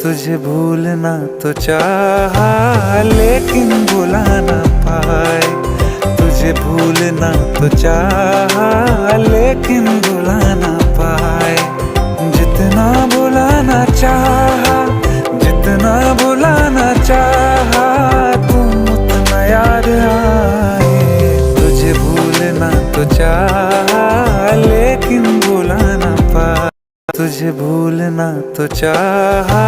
तुझे भूलना तो चाहा लेकिन भुला ना पाए। तुझे भूलना तो चाहा लेकिन भुला ना पाए। जितना भुलाना चाहा, जितना भुलाना चाहा, तुम उतना याद आए। तुझे भूलना तो चाहा लेकिन भुला ना पाए। तुझे भूलना तो चाहा।